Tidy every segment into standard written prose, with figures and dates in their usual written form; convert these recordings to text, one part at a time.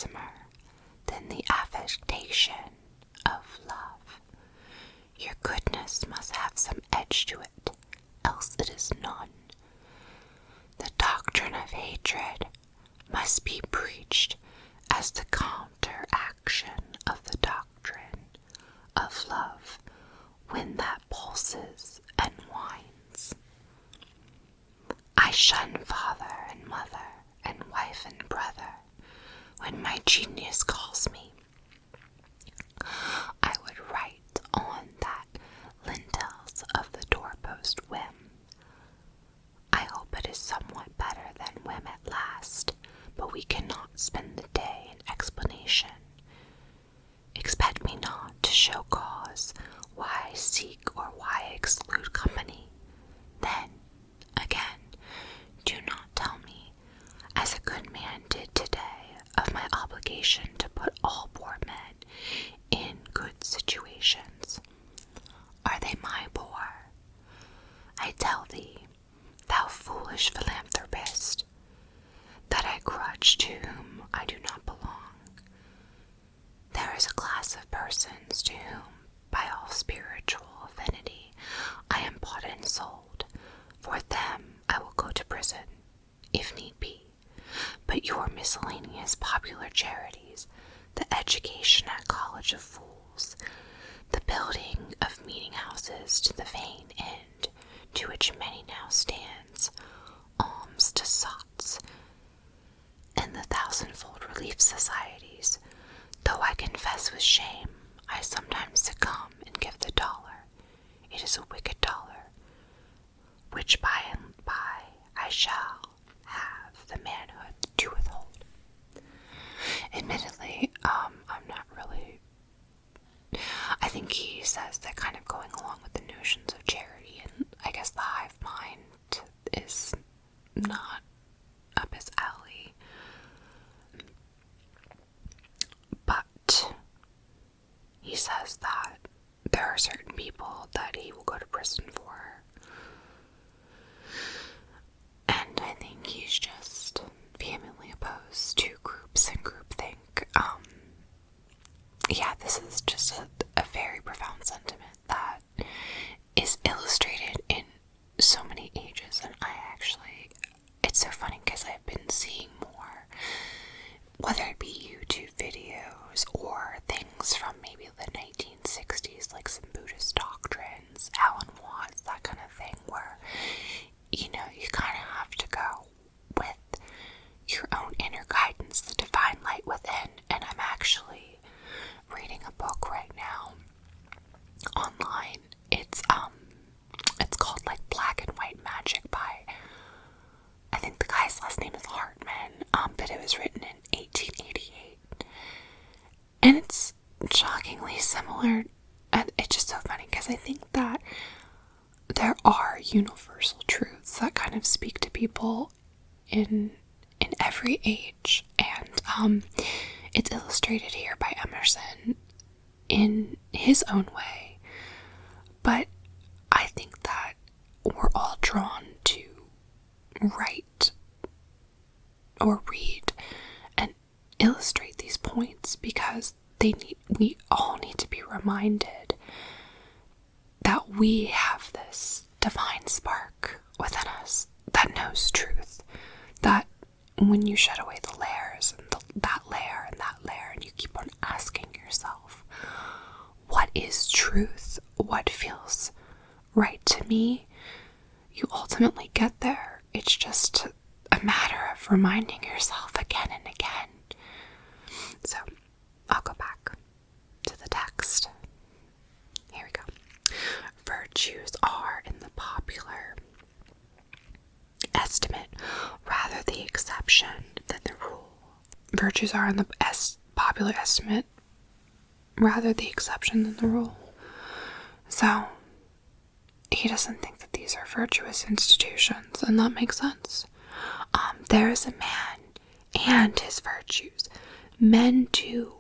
handsomer than the affectation of love. Your goodness must have some edge to it, else it is none. The doctrine of hatred must be preached as the counteraction of the doctrine of love when that pulses and whines. I shun father and mother and wife and brother when my genius calls me. I would write on that lintels of the doorpost whim. I hope it is somewhat better than whim at last, but we cannot spend the day in explanation. Expect me not to show cause why I seek or why I exclude company. Then, again, do not tell me, as a good man did today, of my obligation to put all poor men in good situations. Are they my poor? I tell thee, thou foolish philanthropist, that I grudge to whom I do not belong. There is a class of persons to whom, by all spiritual affinity, I am bought and sold. For them I will go to prison, if need be. But your miscellaneous popular charities, the education at college of fools, the building of meeting houses to the vain end, to which many now stands, alms to sots, and the thousandfold relief societies, though I confess with shame, I sometimes succumb and give the dollar. It is a wicked dollar, which by and by I shall have the manhood to withhold. Admittedly, I'm not really... I think he says that kind of going along with the notions of charity, and I guess the hive mind is not up his alley. But he says that there are certain people that he will go to prison for. And I think he's just vehemently opposed to groups and groupthink. Yeah, this is just a very profound sentiment that is illustrated in so many ages, and it's so funny because I've been seeing more, whether it be YouTube videos or things from maybe the 1960s, like some Buddhist doctrines, Alan Watts, that kind of thing, where, you kind of have to go with your own inner guidance, the divine light within. And I'm actually reading a book right now online. It's called like Black and White Magic by, I think the guy's last name is Hartman, but it was written in 1888, and it's shockingly similar. And it's just so funny because I think that there are universal truths that kind of speak to people in every age, and it's illustrated here by Emerson in his own way. But I think that we're all drawn to write or read and illustrate these points because we all need to be reminded that we have this divine spark within us that knows truth, that when you shed away the layers and that layer and that layer, and you keep on asking yourself, what is truth? What feels right to me? You ultimately get there. It's just a matter of reminding yourself again and again. So, I'll go back to the text. Here we go. Virtues are, in the popular estimate, rather the exception than the rule. Virtues are, in the popular estimate, rather the exception than the rule. So, he doesn't think that these are virtuous institutions, and that makes sense. There is a man and his virtues. Men do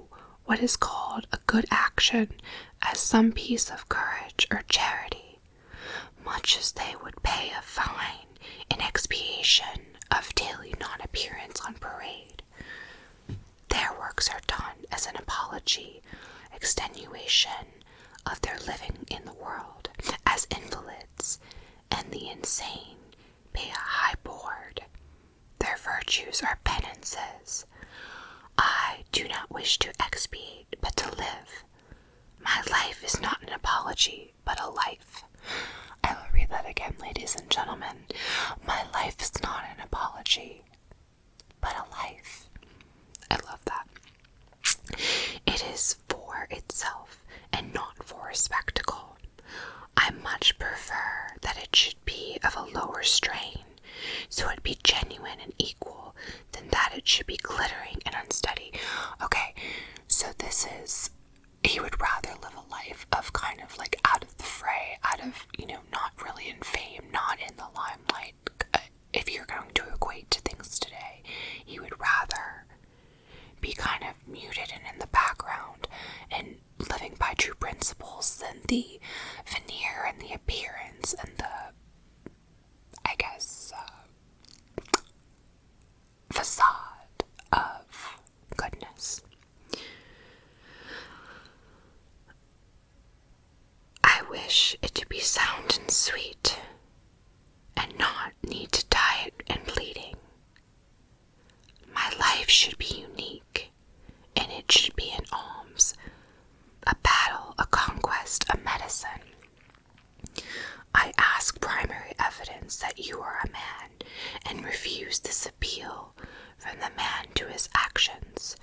what is called a good action as some piece of courage or charity, much as they would pay a fine in expiation of daily non-appearance on parade. Their works apology, extenuation of their living in the world as invalids, and the insane pay a high board. Their virtues are penances. I do not wish to expiate, but to live. My life is not an apology, but a life. I will read that again, ladies and gentlemen. My life is not an apology, but a life. I love that. It is for itself and not for a spectacle. I much prefer that it should be of a lower strain, so it be genuine and equal, than that it should be glittering and unsteady. Okay, so this is, he would rather live a life of kind of like out of the fray, out of, not really in fame, not in the limelight. If you're going to equate to things today, he would rather be kind of muted and in the background and living by true principles than the veneer and the appearance and the, I guess, facade of goodness. I wish it to be sound and sweet, and not need to diet and bleeding. My life should be unique, and it should be an alms, a battle, a conquest, a medicine. I ask primary evidence that you are a man, and refuse this appeal from the man to his actions.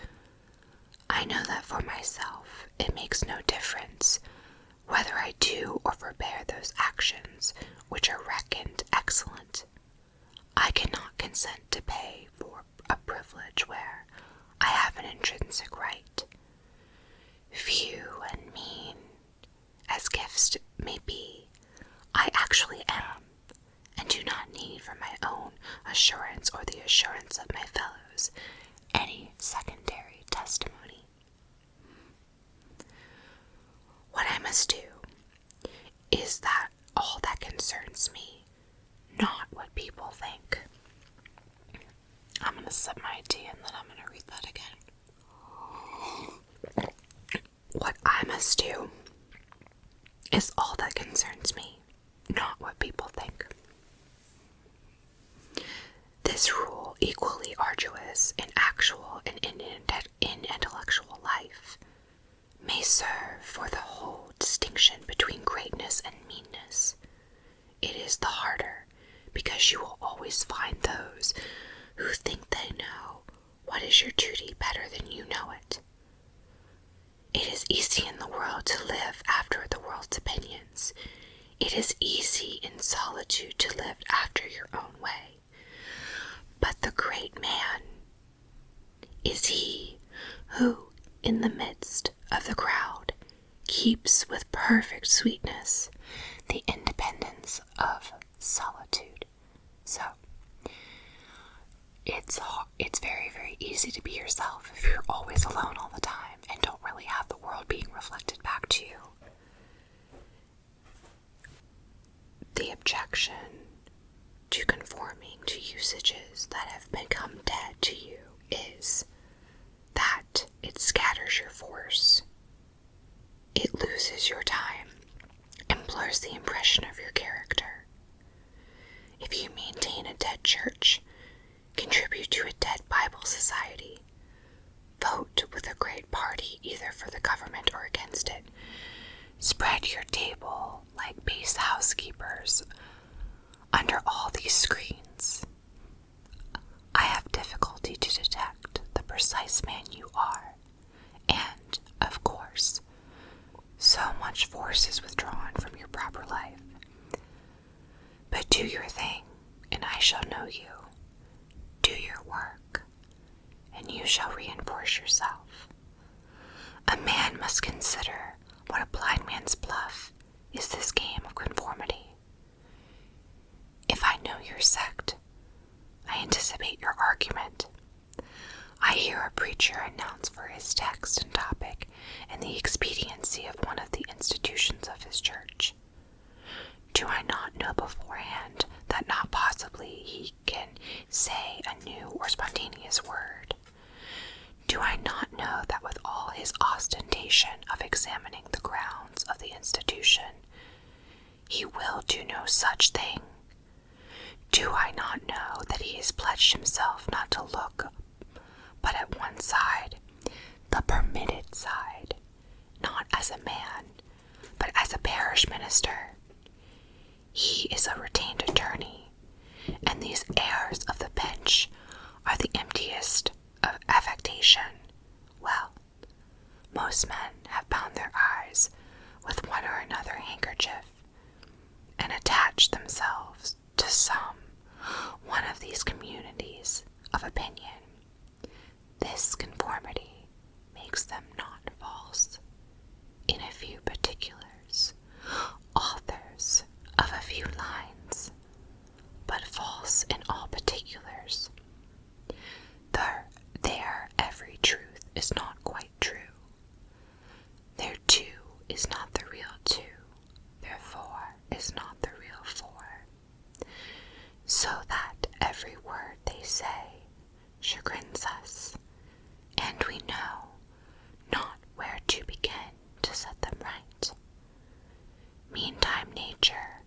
I know that for myself it makes no difference whether I do or forbear those actions which are reckoned excellent. I cannot consent to pay for a privilege where I have an intrinsic right. Few and mean as gifts may be, I actually am, and do not need for my own assurance or the assurance of my fellows any secondary testimony. What I must do is that all that concerns me, not what people think. I'm going to sip my tea and then I'm going to read that again. What I must do is all that concerns me, not what people think. This rule, equally arduous in actual and in intellectual life, may serve for the whole distinction between greatness and meanness. It is the harder because you will always find those who think they know what is your duty better than you know it. It is easy in the world to live after the world's opinions. It is easy in solitude to live after your own way. But the great man is he who, in the midst of the crowd, keeps with perfect sweetness the independence of solitude. So, it's very, very easy to be yourself if you're always alone all the time and don't really have the world being reflected back to you. The objection to conforming to usages that have become dead to you is that it scatters your force. It loses your time and blurs the impression of your character. If you maintain a dead church, contribute to a dead Bible society, vote with a great party either for the government or against it, spread your table like base housekeepers under all these screens, I have difficulty to detect the precise man you are, and, of course, so much force is withdrawn from your proper life. But do your thing, and I shall know you. Do your work, and you shall reinforce yourself. A man must consider what a blind man's bluff is this game of conformity. If I know your sect, I anticipate your argument. I hear a preacher announce for his text and topic and the expediency of one of the institutions of his church. Do I not know beforehand that not possibly he can say a new or spontaneous word? Do I not know that with all his ostentation of examining the grounds of the institution, he will do no such thing? Do I not know that he has pledged himself not to look but at one side, the permitted side, not as a man, but as a parish minister? He is a retained attorney, and these airs of the bench are the emptiest of affectation. Well, most men have bound their eyes with one or another handkerchief, and attached themselves to some one of these communities of opinion. This conformity makes them not false in a few particulars, authors of a few lines, but false in all particulars. There every truth is not quite true. Their two is not the real two. Their four is not the real four. So that every word they say chagrins us, and we know not where to begin to set them right. Meantime, nature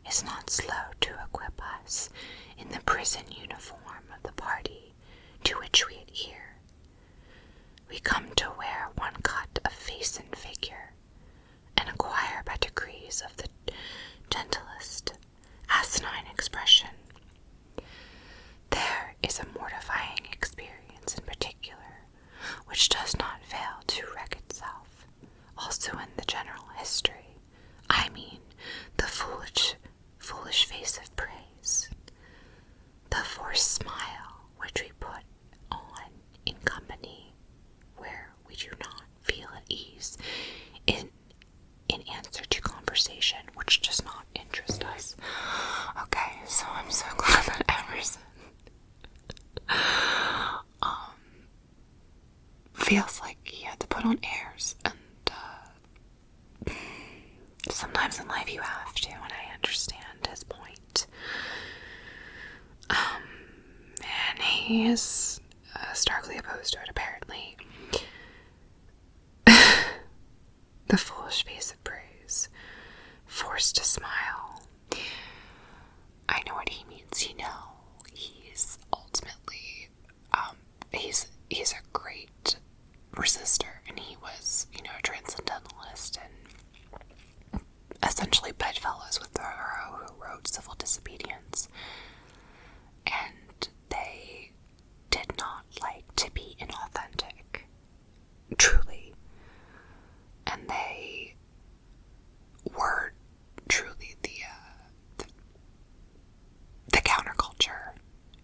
is not slow to equip us in the prison uniform of the party to which we adhere. We come to wear one cut of face and figure, and acquire by degrees of the gentlest asinine expression. There is a mortifying experience in particular, which does not fail to wreck itself, also in the general history. I mean, the foolish face of praise, the forced smile which we put on in company where we do not feel at ease, in answer to conversation which does not interest us. Okay, so I'm so glad that Emerson feels like he had to put on airs, and sometimes in life you have to, and I understand his point. And he is starkly opposed to it, apparently. The foolish face of praise, forced to smile. I know what he means, he's ultimately, he's a great resistor, and he was, a transcendentalist, and essentially bedfellows with Thoreau, who wrote Civil Disobedience, and they did not like to be inauthentic, truly, and they were truly the counterculture,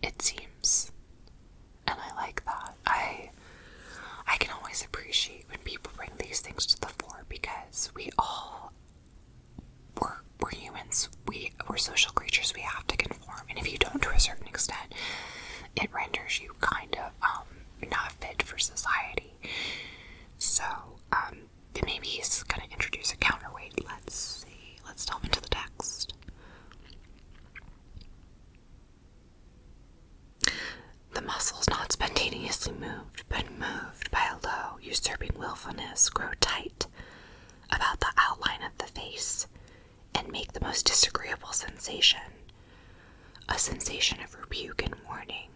it seems, and I like that. I can always appreciate when people bring these things to the fore, because we're humans, we're social creatures, we have to conform, and if you don't to a certain extent, it renders you kind of not fit for society. So maybe he's gonna introduce a counterweight. Let's see, let's delve into the text. The muscles not spontaneously moved, but moved by a low, usurping willfulness, grow tight about the outline of the face, and make the most disagreeable sensation, a sensation of rebuke and warning,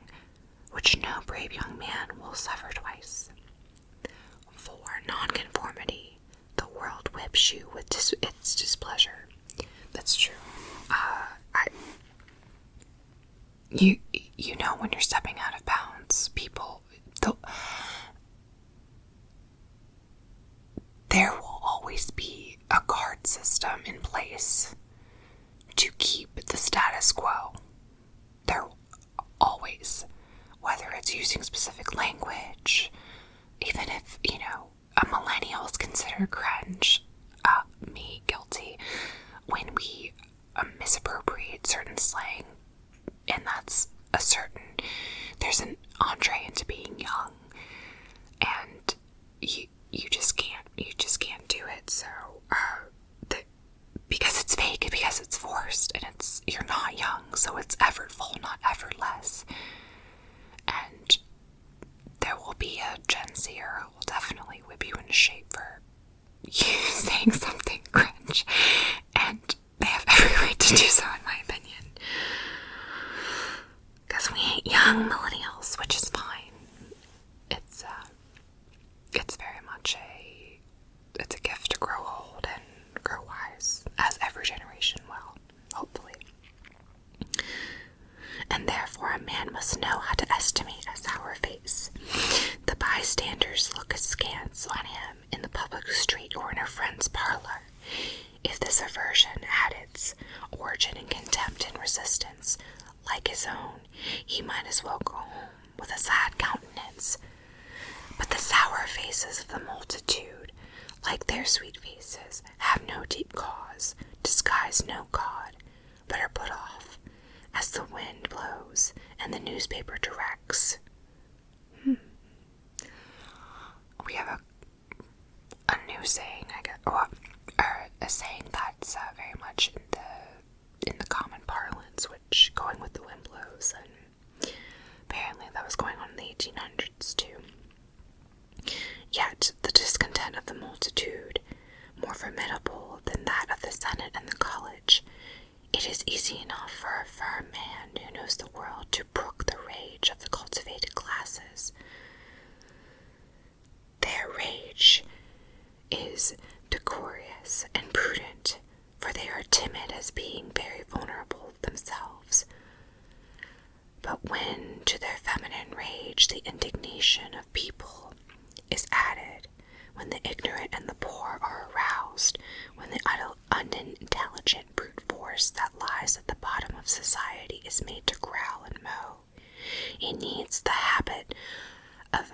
which no brave young man will suffer twice. For nonconformity, the world whips you with its displeasure. That's true. You know when you're stepping out of bounds, there will always be a guard system in place to keep the status quo. There always, whether it's using specific language, even if, a millennial is considered cringe, me guilty, when we misappropriate certain slang, and that's there's an entree into being young, and you just can't do it. So because it's fake, because it's forced, and you're not young, so it's effortful, not effortless. And there will be a Gen seer who will definitely whip you into shape for you saying something cringe, and they have every right to do so, in my opinion. Because we ain't young millennials, which is fine. It's very much it's a gift to grow old and grow wise, as every generation will, hopefully. And therefore a man must know how to estimate a sour face. The bystanders look askance on him in the public street or in a friend's parlor. If this aversion had its origin in contempt and resistance, like his own, he might as well go home with a sad countenance. But the sour faces of the multitude, like their sweet faces, have no deep cause, disguise no God, but are put off, as the wind blows and the newspaper directs. We have a new saying, I guess, or a saying that's very much in the common parlance, which going with the wind blows, and apparently that was going on in the 1800s too. Yet the discontent of the multitude, more formidable than that of the Senate and the college, it is easy enough for a firm man who knows the world to brook the rage of the cultivated classes. Their rage is decorous and prudent, for they are timid as being very vulnerable themselves. But when to their feminine rage the indignation of people is added, when the ignorant and the poor are aroused, when the unintelligent brute force that lies at the bottom of society is made to growl and mow, it needs the habit of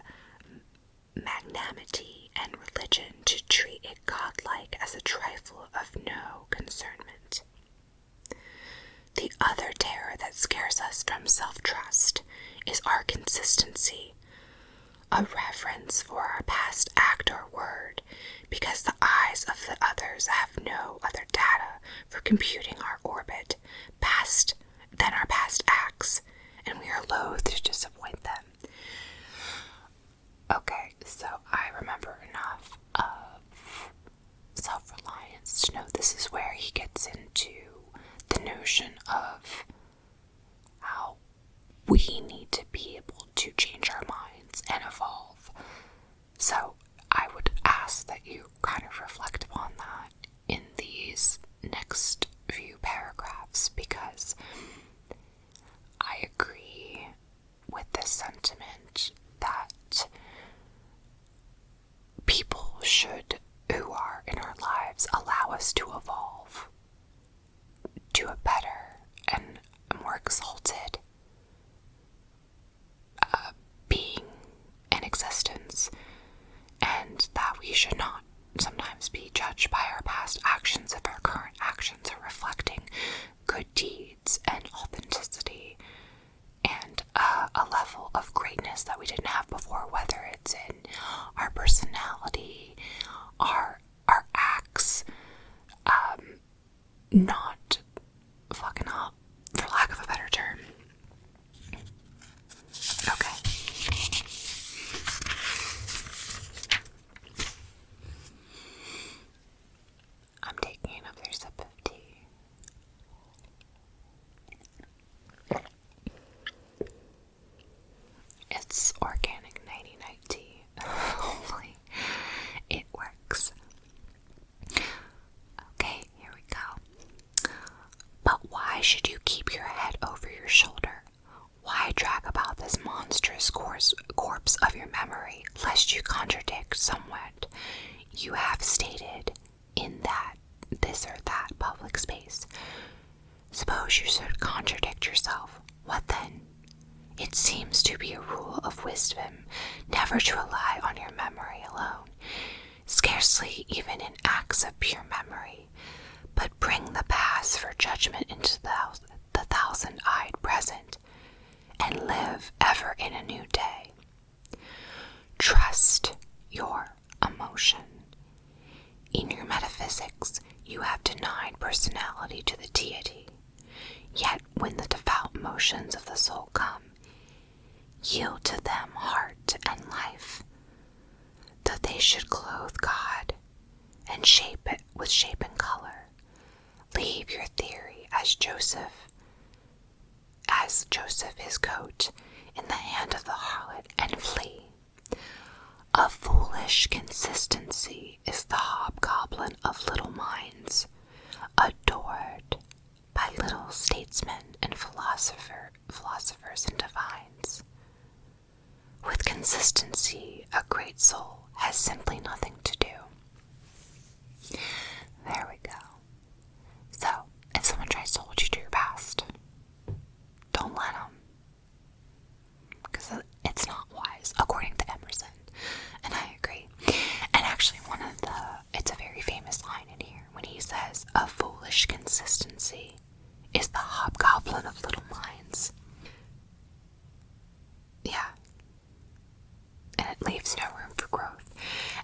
magnanimity and religion to treat it godlike as a trifle of no concernment. The other terror that scares us from self-trust is our consistency, a reverence for our past act or word, because the eyes of the others have no other data for computing our orbit than our past acts, and we are loath to disappoint them. Okay, so I remember enough of Self-Reliance to know this is where he gets into the notion of how we need to be able to change our minds and evolve. So I would ask that you kind of reflect upon that in these next few paragraphs, because I agree with this sentiment that people should, who are in our lives, allow us to evolve to a better and a more exalted being and existence, and that we should not sometimes be judged by our past actions if our current actions are reflecting good deeds and authenticity and a level of greatness that we didn't have before, whether it's in our personality, our acts, not fucking up, for lack of a better term. Okay. I'm taking another sip of tea. It's organic 99 tea. Hopefully it works. Okay, here we go. But why should you keep your head over your shoulder? Why drag about this monstrous corpse of your memory, lest you contradict somewhat you have stated in this or that public space? Suppose you should contradict yourself. What then? It seems to be a rule of wisdom never to rely on your memory alone, scarcely even in acts of pure memory, but bring the past for judgment into the thousand-eyed present, and live ever in a new day. Trust your emotion. In your metaphysics, you have denied personality to the deity. Yet when the devout motions of the soul come, yield to them heart and life. that they should clothe God and shape it with shape and color. Leave your theory as Joseph his coat in the hand of the harlot, and flee. A foolish consistency is the hobgoblin of little minds, adored by little statesmen and philosophers and divines. With consistency, a great soul has simply nothing to do. There we go. So, if someone tries to hold you to your past, don't let them. Because it's not wise, according to Emerson. And I agree. And actually, it's a very famous line in here when he says, a foolish consistency is the hobgoblin of little minds. Yeah. And it leaves no room for growth.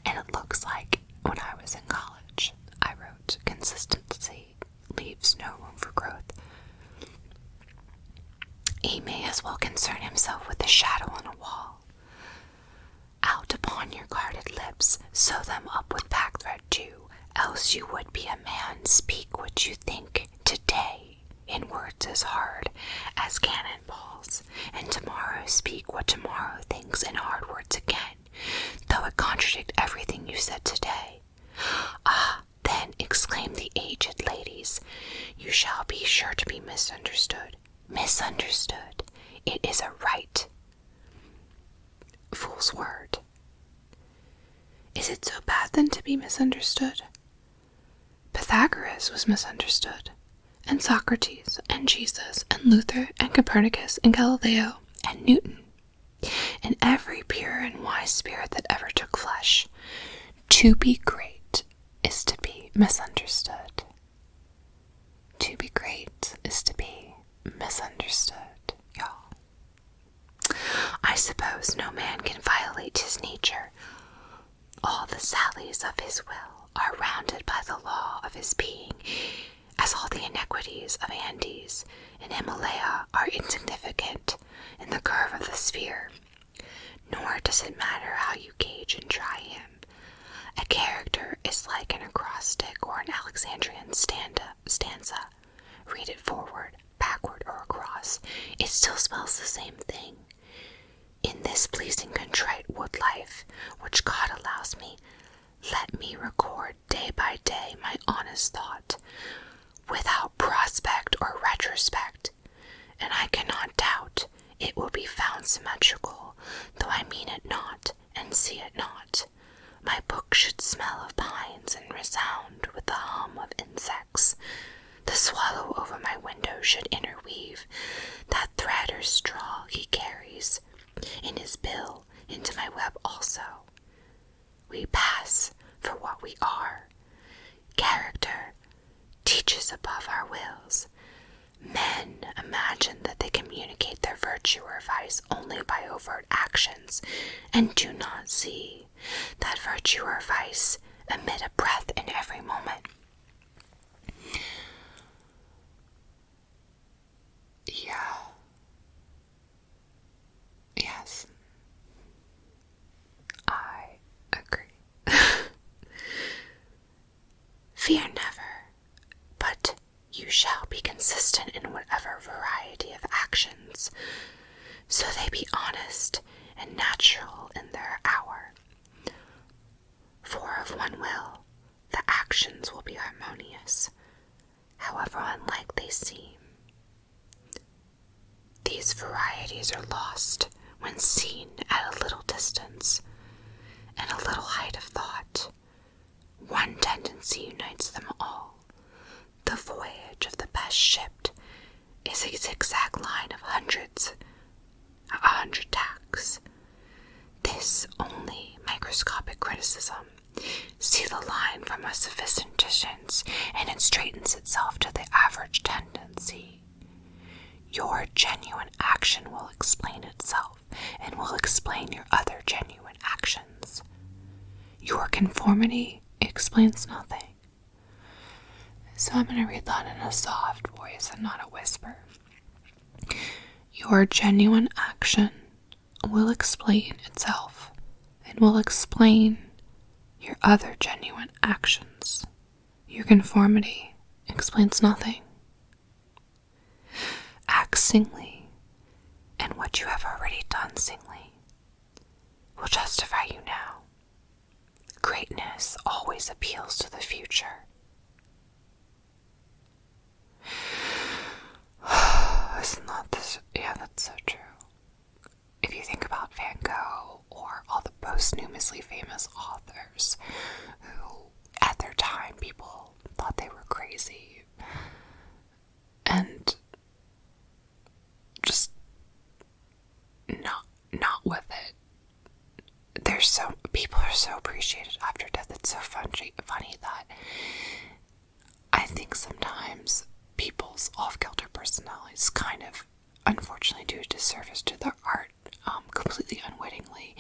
And it looks like when I was in college, I wrote, consistency leaves no room for growth. He may as well concern himself with the shadow on a wall. Out upon your guarded lips, sew them up with packthread too, else you would be a man. Speak what you think today in words as hard as cannonballs, and tomorrow speak what tomorrow thinks in hard words again, though it contradict everything you said today. Ah, then, exclaim the aged ladies, you shall be sure to be misunderstood. Misunderstood. It is a right fool's word. Is it so bad then to be misunderstood? Pythagoras was misunderstood, and Socrates, and Jesus, and Luther, and Copernicus, and Galileo, and Newton, and every pure and wise spirit that ever took flesh. To be great is to be misunderstood. To be great is to be misunderstood, y'all. I suppose no man can violate his nature. All the sallies of his will are rounded by the law of his being, as all the iniquities of Andes and Himalaya are insignificant in the curve of the sphere. Nor does it matter how you gauge and try him. A character is like an acrostic or an Alexandrian stanza. Read it forward, backward, or across, it still spells the same thing. In this pleasing contrite wood life, which God allows me, let me record day by day my honest thought, without prospect or retrospect, and I cannot doubt it will be found symmetrical, though I mean it not, and see it not. My book should smell of pines and resound with the hum of insects. The swallow over my window should interweave that thread or straw he carries in his bill into my web also. We pass for what we are. Character teaches above our wills. Men imagine that they communicate their virtue or vice only by overt actions, and do not see that virtue or vice emit a breath in every moment. Yeah. Yes. I agree. Fear never, but you shall be consistent in whatever variety of actions, so they be honest and natural in their hour. For of one will, the actions will be harmonious, however unlike they seem. These varieties are lost when seen at a little distance and a little height of thought. One tendency unites them all. The voyage of the best ship is a zigzag line of 100 tacks. This only microscopic criticism. See the line from a sufficient distance, and it straightens itself to the average tendency. Your genuine action will explain itself, and will explain your other genuine actions. Your conformity explains nothing. So I'm going to read that in a soft voice and not a whisper. Your genuine action will explain itself, and will explain your other genuine actions, your conformity, explains nothing. Act singly, and what you have already done singly will justify you now. Greatness always appeals to the future. Isn't that this? Yeah, that's so true. If you think about Van Gogh or all the posthumously famous authors who, at their time, people thought they were crazy and just not with it. People are so appreciated after death. It's so funny that I think sometimes people's off-kilter personalities kind of, unfortunately, do a disservice to their art, completely unwittingly,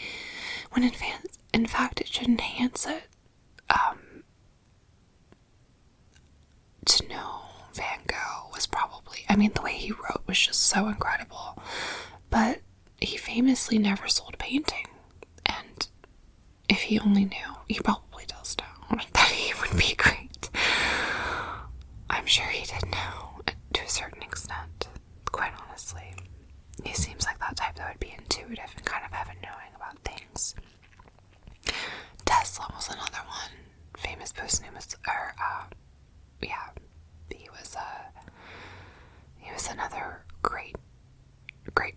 when in fact it should enhance it. To know Van Gogh was probably, the way he wrote was just so incredible, but he famously never sold a painting, and if he only knew, he probably does know, that he would be great. I'm sure he did know, to a certain extent, quite honestly. He seems like that type that would be intuitive and kind of have a knowing about things. Tesla was another one, famous posthumous, he was another great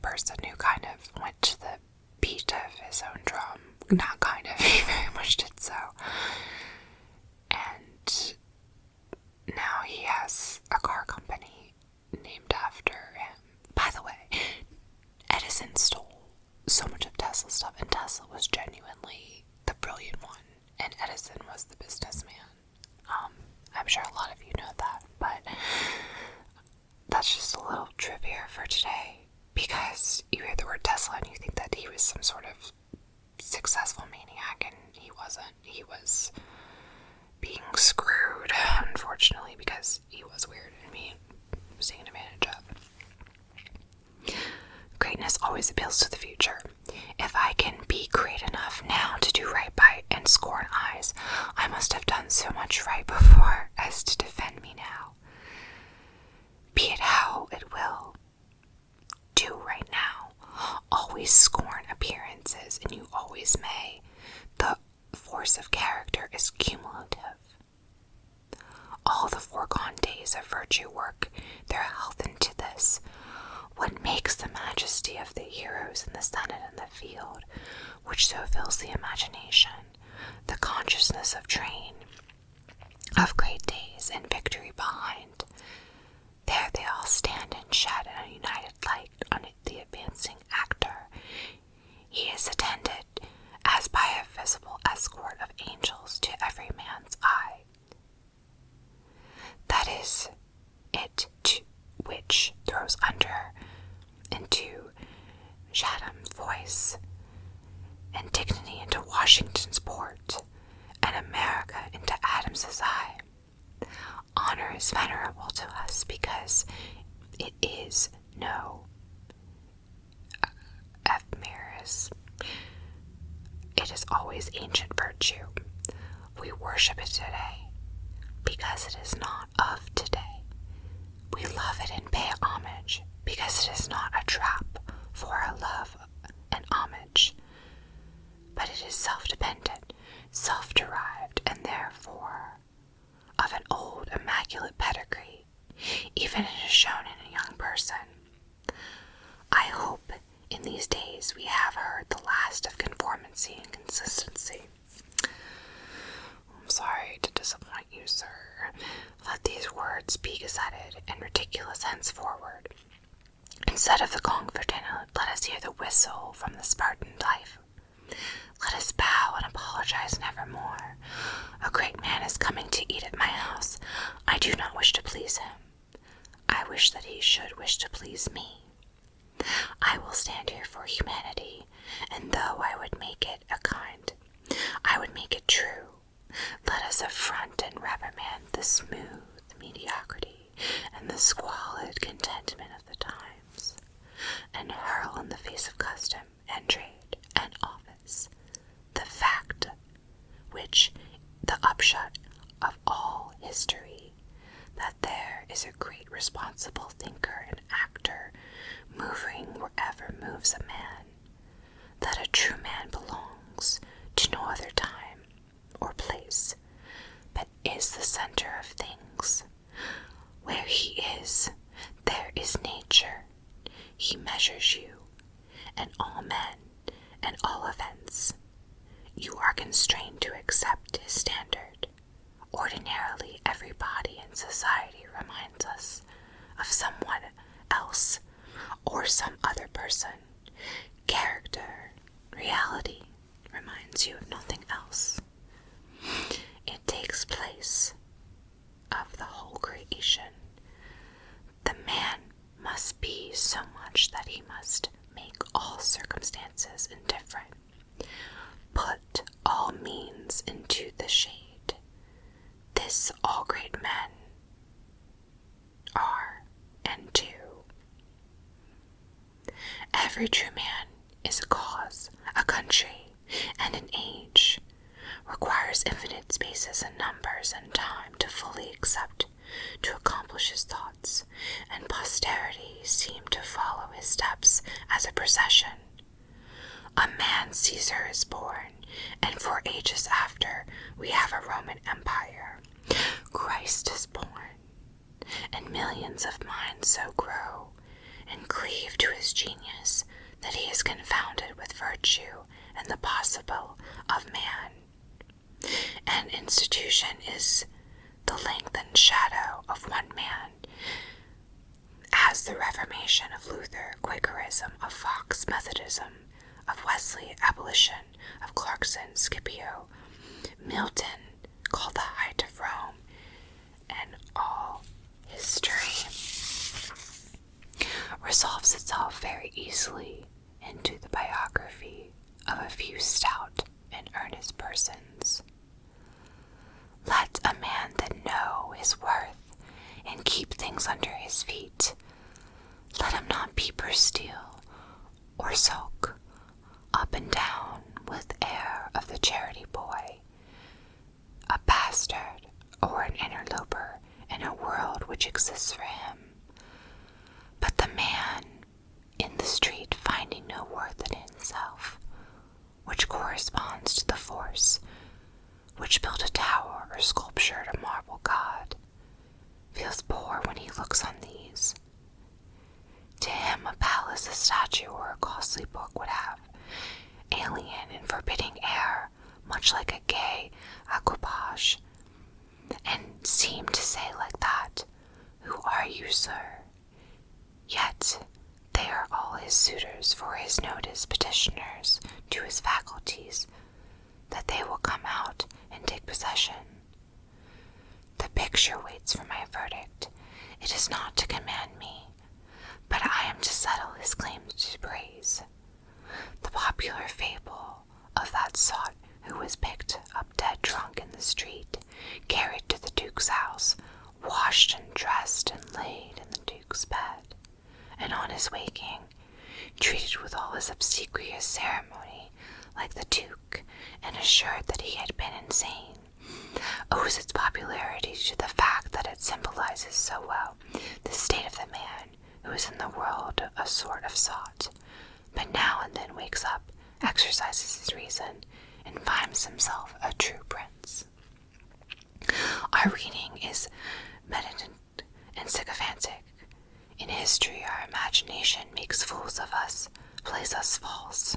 person who kind of went to the beat of his own drum. Not kind of, he very much did so. And now he has a car company named after him. By the way, Edison stole so much of Tesla's stuff, and Tesla was genuinely the brilliant one, and Edison was the businessman. I'm sure a lot of you know that, but that's just a little trivia for today, because you hear the word Tesla and you think that he was some sort of successful maniac, and he wasn't. He was being screwed, unfortunately, because he was weird and being taken advantage of. Greatness always appeals to the future. If I can be great enough now to do right by and scorn eyes, I must have done so much right before as to defend me now. Be it how it will, do right now. Always scorn appearances, and you always may. The force of character is cumulative. All the foregone days of virtue work their health into this. What makes the majesty of the heroes in the Senate and the field, which so fills the imagination, the consciousness of train, of great days and victory behind. There they all stand and shed a united light on the advancing actor. He is attended as by a visible escort of angels to every man's eye. That is it which throws under into Chatham's voice, and dignity into Washington's port, and America into Adams's eye. Honor is venerable to us because it is no ephemeris. It is always ancient virtue. We worship it today because it is not of today. We love it and pay homage because it is not a trap for our love and homage, but it is self-dependent, self-derived, and therefore of an old, immaculate pedigree, even it is shown in a young person. I hope in these days we have heard the last of conformancy and consistency. I'm sorry to disappoint you, sir. Let these words be gazetted and ridiculous henceforward. Instead of the gong for dinner, let us hear the whistle from the Spartan life. Let us bow and apologize nevermore. A great man is coming to eat at my house. I do not wish to please him. I wish that he should wish to please me. I will stand here for humanity, and though I would make it a kind, I would make it true. Let us affront and reprimand the smooth mediocrity and the squalid contentment of the times, and hurl in the face of custom and trade and office the fact which and all events, you are constrained to accept his standard. Ordinarily, every body in society reminds us of someone else or some other person. Character, reality, reminds you of nothing else. It takes place of the whole creation. The man must be so much that he must make all circumstances indifferent. Put all means into the shade. This all great men are and do. Every true man is a cause, a country, and an age, requires infinite spaces and numbers and time to fully accept, to accomplish his thoughts, and posterity seem to follow his steps as a procession. A man Caesar is born, and for ages after we have a Roman Empire. Christ is born, and millions of minds so grow and cleave to his genius that he is confounded with virtue and the possible of man. An institution is the lengthened shadow of one man, as the Reformation of Luther, Quakerism of Fox, Methodism of Wesley, abolition of Clarkson, Scipio, Milton, called the height of Rome, and all history resolves itself very easily into the biography of a few stout and earnest persons. Let a man then know his worth and keep things under his feet. Let him not peep or steal or sulk up and down with air of the charity boy, a bastard or an interloper in a world which exists for him. But the man in the street, finding no worth in himself, which corresponds to the force which built a tower or sculptured a marble god, feels poor when he looks on these. To him a palace, a statue, or a costly book would have alien and forbidding air, much like a gay equipage, and seem to say like that, "Who are you, sir?" Yet they are all his suitors for his notice, petitioners to his faculties, that they will come out and take possession. The picture waits for my verdict. It is not to command me, but I am to settle his claims to praise. The popular fable of that sot who was picked up dead drunk in the street, carried to the Duke's house, washed and dressed and laid in the Duke's bed, and on his waking, treated with all his obsequious ceremony like the Duke, and assured that he had been insane, owes its popularity to the fact that it symbolizes so well the state of the man who is in the world a sort of sot, but now and then wakes up, exercises his reason, and finds himself a true prince. Our reading is meditant and sycophantic. In history, our imagination makes fools of us, plays us false.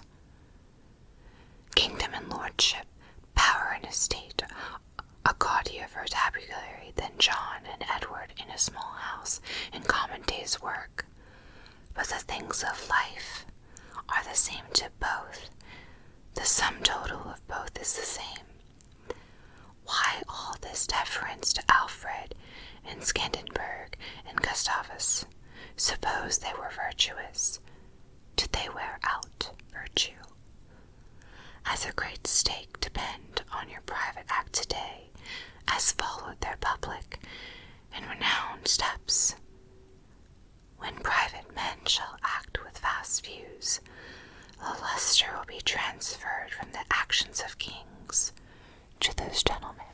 Kingdom and lordship, power and estate, a gaudier vocabulary than John and Edward in a small house in common day's work. But the things of life are the same to both. The sum total of both is the same. Why all this deference to Alfred and Scandenberg and Gustavus? Suppose they were virtuous. Did they wear out virtue? As a great stake depend on your private act today, as followed their public and renowned steps. When private men shall act with vast views, the luster will be transferred from the actions of kings to those gentlemen.